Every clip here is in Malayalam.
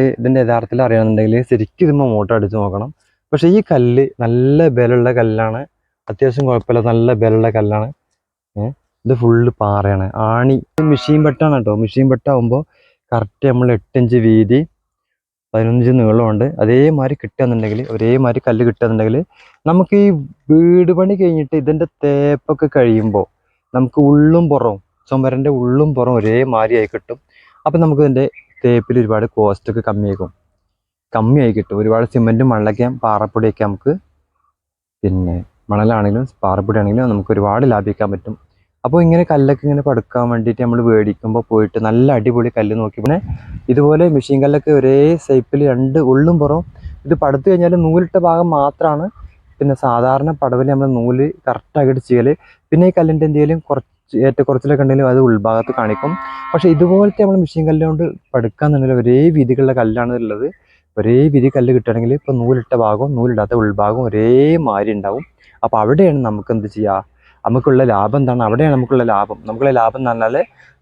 ഇതിൻ്റെ യഥാർത്ഥത്തിൽ അറിയണമെന്നുണ്ടെങ്കിൽ ശരിക്കും ഇതുമ്പോൾ മോട്ടർ അടിച്ച് നോക്കണം. പക്ഷേ ഈ കല്ല് നല്ല ബലമുള്ള കല്ലാണ്, അത്യാവശ്യം കുഴപ്പമില്ല, നല്ല ബലമുള്ള കല്ലാണ്. ഇത് ഫുള്ള് പാറയാണ്. ആണി മെഷീൻ വെട്ടാണ് കേട്ടോ. മെഷീൻ വെട്ടാകുമ്പോൾ കറക്റ്റ് നമ്മൾ 8 ഇഞ്ച് വീതി 11 ഇഞ്ച് നീളമുണ്ട്. അതേമാതിരി കിട്ടുകയെന്നുണ്ടെങ്കിൽ, ഒരേമാതിരി കല്ല് കിട്ടുകയെന്നുണ്ടെങ്കിൽ നമുക്ക് ഈ വീട് പണി കഴിഞ്ഞിട്ട് ഇതിൻ്റെ തേപ്പൊക്കെ കഴിയുമ്പോൾ നമുക്ക് ഉള്ളും പുറവും, ചുമരിൻ്റെ ഉള്ളും പുറവും ഒരേമാതിരി ആയി കിട്ടും. അപ്പം നമുക്ക് ഇതിൻ്റെ തേപ്പിൽ ഒരുപാട് കോസ്റ്റൊക്കെ കമ്മിയായി കിട്ടും. ഒരുപാട് സിമെൻറ്റും മണ്ണൊക്കെ പാറപ്പൊടിയൊക്കെ നമുക്ക്, പിന്നെ മണലാണെങ്കിലും പാറപ്പൊടി ആണെങ്കിലും നമുക്ക് ഒരുപാട് ലാഭിക്കാൻ പറ്റും. അപ്പോൾ ഇങ്ങനെ കല്ലൊക്കെ ഇങ്ങനെ പടുക്കാൻ വേണ്ടിയിട്ട് നമ്മൾ മേടിക്കുമ്പോൾ പോയിട്ട് നല്ല അടിപൊളി കല്ല് നോക്കി, പിന്നെ ഇതുപോലെ മെഷീൻ കല്ലൊക്കെ ഒരേ ഷേപ്പിൽ 2 ഉള്ളും പുറവും ഇത് പടുത്തു കഴിഞ്ഞാൽ നൂലിട്ട ഭാഗം മാത്രമാണ്. പിന്നെ സാധാരണ പടവിൽ നമ്മൾ നൂല് കറക്റ്റാക്കിയിട്ട് ചെയ്യൽ. പിന്നെ ഈ കല്ലിൻ്റെ എന്തെങ്കിലും ഏറ്റക്കുറച്ചിലൊക്കെ ഉണ്ടെങ്കിലും അത് ഉൾഭാഗത്ത് കാണിക്കും. പക്ഷേ ഇതുപോലത്തെ നമ്മൾ മെഷീൻ കല്ലുകൊണ്ട് പടുക്കാന്നുണ്ടെങ്കിൽ ഒരേ വീതികളുള്ള കല്ലാണ് ഉള്ളത്. ഒരേ വീതി കല്ല് കിട്ടുകയാണെങ്കിൽ ഇപ്പോൾ നൂലിട്ട ഭാഗവും നൂലിടാത്ത ഉൾഭാഗവും ഒരേമാതിരി ഉണ്ടാവും. അപ്പോൾ അവിടെയാണ് നമുക്ക് എന്ത് ചെയ്യുക, നമുക്കുള്ള ലാഭം എന്താണ്, അവിടെയാണ് നമുക്കുള്ള ലാഭം. നമുക്കുള്ള ലാഭം എന്ന് പറഞ്ഞാൽ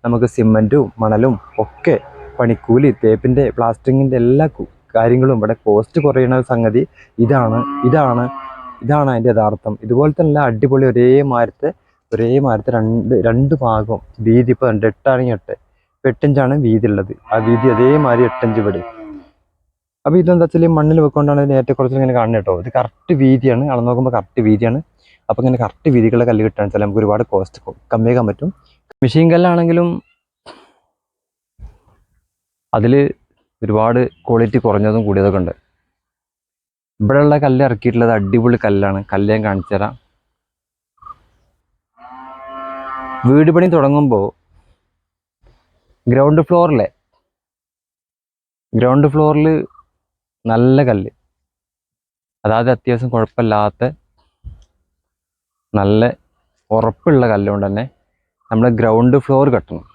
നമുക്ക് സിമെൻറ്റും മണലും ഒക്കെ, പണിക്കൂലി, തേപ്പിൻ്റെ, പ്ലാസ്റ്ററിങ്ങിൻ്റെ എല്ലാ കാര്യങ്ങളും ഇവിടെ കോസ്റ്റ് കുറയുന്ന സംഗതി ഇതാണ് അതിൻ്റെ യഥാർത്ഥം. ഇതുപോലെ തന്നെ അടിപൊളി ഒരേമാരത്തെ രണ്ട് ഭാഗം വീതി. ഇപ്പോൾ 8 ആണെങ്കിൽ 8 ഇഞ്ചാണ് വീതി ഉള്ളത്. ആ വീതി അതേമാതിരി 8 ഇഞ്ച് ഇവിടെ. അപ്പോൾ ഇതെന്താ വെച്ചാൽ മണ്ണിൽ വെക്കൊണ്ടാണ് ഇതിന് ഏറ്റക്കുറച്ചിൽ ഇങ്ങനെ കാണുന്നത് കേട്ടോ. ഇത് കറക്റ്റ് വീതിയാണ്, അളന്ന് നോക്കുമ്പോൾ കറക്റ്റ് വീതിയാണ്. അപ്പോൾ ഇങ്ങനെ കറക്റ്റ് വീതികളുടെ കല്ല് കിട്ടുകയാണെന്ന് വെച്ചാൽ നമുക്ക് ഒരുപാട് കോസ്റ്റ് കമ്മിയാക്കാൻ പറ്റും. മെഷീൻ കല്ലാണെങ്കിലും അതിൽ ഒരുപാട് ക്വാളിറ്റി കുറഞ്ഞതും കൂടിയതൊക്കെ ഉണ്ട്. ഇവിടെയുള്ള കല്ല് ഇറക്കിയിട്ടുള്ളത് അടിപൊളി കല്ലാണ്. കല്ല് ഞാൻ കാണിച്ചു തരാം. വീട് പണി തുടങ്ങുമ്പോൾ ഗ്രൗണ്ട് ഫ്ലോറിൽ നല്ല കല്ല്, അതായത് അത്യാവശ്യം കുഴപ്പമില്ലാത്ത നല്ല ഉറപ്പുള്ള കല്ലുകൊണ്ട് തന്നെ നമ്മൾ ഗ്രൗണ്ട് ഫ്ലോർ കെട്ടണം.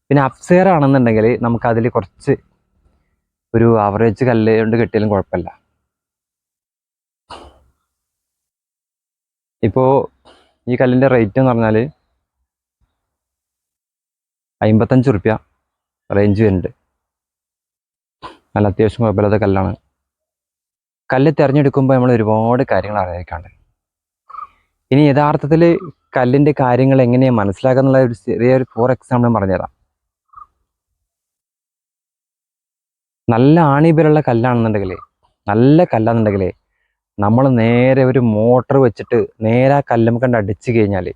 പിന്നെ അപ്സ്റ്റെയർ ആണെന്നുണ്ടെങ്കിൽ നമുക്കതിൽ കുറച്ച് ഒരു ആവറേജ് കല്ല് കൊണ്ട് കെട്ടിയാലും കുഴപ്പമില്ല. ഇപ്പോൾ ഈ കല്ലിൻ്റെ റേറ്റ് എന്ന് പറഞ്ഞാൽ 55 റുപ്യ റേഞ്ച് വരുന്നുണ്ട്. നല്ല അത്യാവശ്യം കുഴപ്പമില്ലാത്ത കല്ലാണ്. കല്ല് തിരഞ്ഞെടുക്കുമ്പോൾ നമ്മൾ ഒരുപാട് കാര്യങ്ങൾ അറിയിക്കാണ്ട്. ഇനി യഥാർത്ഥത്തിൽ കല്ലിൻ്റെ കാര്യങ്ങൾ എങ്ങനെയാണ് മനസ്സിലാക്കുക എന്നുള്ള ഒരു ചെറിയൊരു ഫോർ എക്സാമ്പിൾ പറഞ്ഞുതരാം. നല്ല ആണിബലുള്ള കല്ലാണെന്നുണ്ടെങ്കിൽ നമ്മൾ നേരെ ഒരു മോട്ടർ വെച്ചിട്ട് നേരെ ആ കല്ലും കണ്ട് അടിച്ചു കഴിഞ്ഞാൽ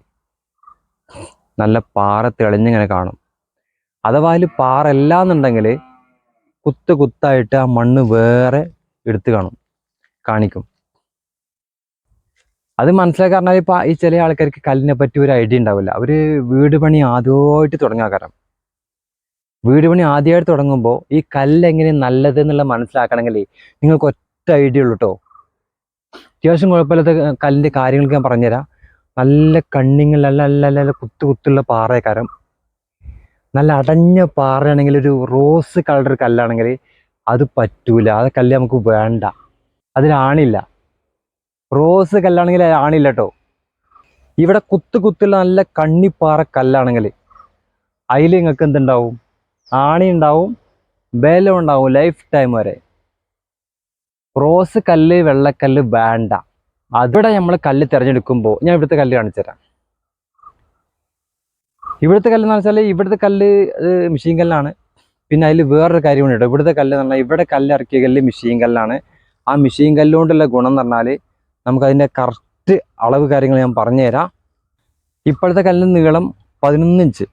നല്ല പാറ തെളിഞ്ഞിങ്ങനെ കാണും. അഥവാ അതിൽ പാറ അല്ല എന്നുണ്ടെങ്കിൽ കുത്തായിട്ട് ആ മണ്ണ് വേറെ എടുത്ത് കാണിക്കും. അത് മനസ്സിലാക്കി പറഞ്ഞാൽ ഇപ്പോൾ ഈ ചില ആൾക്കാർക്ക് കല്ലിനെ പറ്റി ഒരു ഐഡിയ ഉണ്ടാവില്ല. അവർ വീട് പണി ആദ്യമായിട്ട് തുടങ്ങാൻ വീട് പണി ആദ്യമായിട്ട് തുടങ്ങുമ്പോൾ ഈ കല്ല് എങ്ങനെ നല്ലത് എന്നുള്ള മനസ്സിലാക്കണമെങ്കിൽ നിങ്ങൾക്ക് ഒറ്റ ഐഡിയ ഉള്ളൂ കേട്ടോ. അത്യാവശ്യം കുഴപ്പമില്ലാത്ത കല്ലിൻ്റെ കാര്യങ്ങൾക്ക് ഞാൻ പറഞ്ഞുതരാം. നല്ല കണ്ണിങ്, നല്ല കുത്തുള്ള പാറയക്കാരം, നല്ല അടഞ്ഞ പാറയാണെങ്കിൽ, ഒരു റോസ് കളർ കല്ലാണെങ്കിൽ അത് പറ്റൂല. ആ കല്ല് നമുക്ക് വേണ്ട, അതിലാണില്ല. റോസ് കല്ലാണെങ്കിൽ ആണില്ല കേട്ടോ. ഇവിടെ കുത്തുള്ള നല്ല കണ്ണിപ്പാറ കല്ലാണെങ്കിൽ അതിൽ നിങ്ങൾക്ക് എന്തുണ്ടാവും, ആണി ഉണ്ടാവും, ബലം ഉണ്ടാവും ലൈഫ് ടൈം വരെ. റോസ് കല്ല്, വെള്ളക്കല്ല് വേണ്ട. അവിടെ നമ്മൾ കല്ല് തിരഞ്ഞെടുക്കുമ്പോൾ ഞാൻ ഇവിടുത്തെ കല്ല് കാണിച്ചു തരാം. ഇവിടുത്തെ കല്ല് എന്ന് വെച്ചാൽ ഇവിടുത്തെ കല്ല് മെഷീൻ കല്ലാണ്. പിന്നെ അതിൽ വേറൊരു കാര്യമാണ് കേട്ടോ. ഇവിടുത്തെ കല്ല് എന്ന് പറഞ്ഞാൽ ഇവിടെ കല്ല് ഇറക്കിയ കല്ല് മെഷീൻ കല്ലാണ്. ആ മെഷീൻ കല്ലുകൊണ്ടുള്ള ഗുണം എന്ന് പറഞ്ഞാൽ നമുക്കതിൻ്റെ കറക്റ്റ് അളവ് കാര്യങ്ങൾ ഞാൻ പറഞ്ഞുതരാം. ഇപ്പോഴത്തെ കല്ലിന് നീളം 11 ഇഞ്ച്,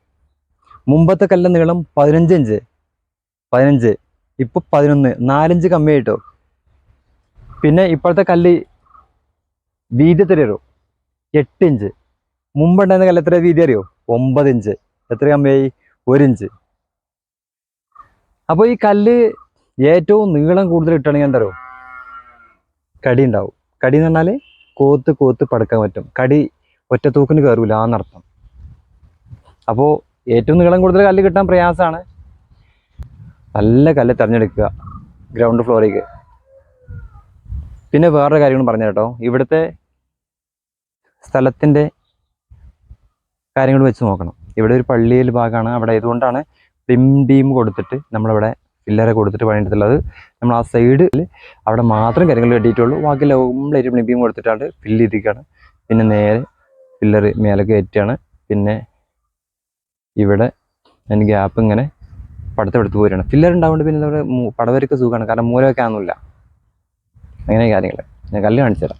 മുമ്പത്തെ കല്ലിന് നീളം 15 ഇഞ്ച്, 15, ഇപ്പോൾ 11, 4 ഇഞ്ച് കമ്മിയായിട്ടോ. പിന്നെ ഇപ്പോഴത്തെ കല്ല് വീതി എത്ര അറിയോ? 8 ഇഞ്ച്. മുമ്പുണ്ടായിരുന്ന കല്ല് എത്ര വീതി അറിയോ? 9 ഇഞ്ച്. എത്ര കമ്മിയായി? 1 ഇഞ്ച്. അപ്പോൾ ഈ കല്ല് ഏറ്റവും നീളം കൂടുതൽ ഇട്ടുകയാണെങ്കിൽ എന്താ അറിയോ? കടി ഉണ്ടാവും. കടി എന്ന് പറഞ്ഞാൽ കോത്ത് പടുക്കാൻ പറ്റും. കടി ഒറ്റ തൂക്കിന് കയറൂല എന്നർത്ഥം. അപ്പോൾ ഏറ്റവും നീളം കൂടുതൽ കല്ല് കിട്ടാൻ പ്രയാസമാണ്. നല്ല കല്ല് തിരഞ്ഞെടുക്കുക ഗ്രൗണ്ട് ഫ്ലോറിലേക്ക്. പിന്നെ വേറൊരു കാര്യം പറഞ്ഞു കേട്ടോ. ഇവിടുത്തെ സ്ഥലത്തിൻ്റെ കാര്യങ്ങൾ വെച്ച് നോക്കണം. ഇവിടെ ഒരു പള്ളിയിൽ ഭാഗമാണ്. അവിടെ ഇതുകൊണ്ടാണ് ബീം കൊടുത്തിട്ട് നമ്മളിവിടെ ഫില്ലറെ കൊടുത്തിട്ട് പണിയെടുത്തുള്ളത്. നമ്മൾ ആ സൈഡിൽ അവിടെ മാത്രം കാര്യങ്ങൾ കെട്ടിയിട്ടുള്ളൂ, ബാക്കിയുള്ള കംപ്ലീറ്റ് പ്ലിമ്പിയും കൊടുത്തിട്ടാണ് ഫില്ല് ചെയ്തിരിക്കുകയാണ്. പിന്നെ നേരെ ഫില്ലർ മേലെ കയറ്റുകയാണ്. പിന്നെ ഇവിടെ അതിന് ഗ്യാപ്പ് ഇങ്ങനെ പടുത്തെടുത്ത് പോരുകയാണ്. ഫില്ലർ ഉണ്ടാവുകൊണ്ട് പിന്നെ നമ്മുടെ പടവരക്ക് സുഖമാണ്, കാരണം മൂല വെക്കാനൊന്നുമില്ല. അങ്ങനെ കാര്യങ്ങൾ ഞാൻ കല്ല് കാണിച്ചു തരാം.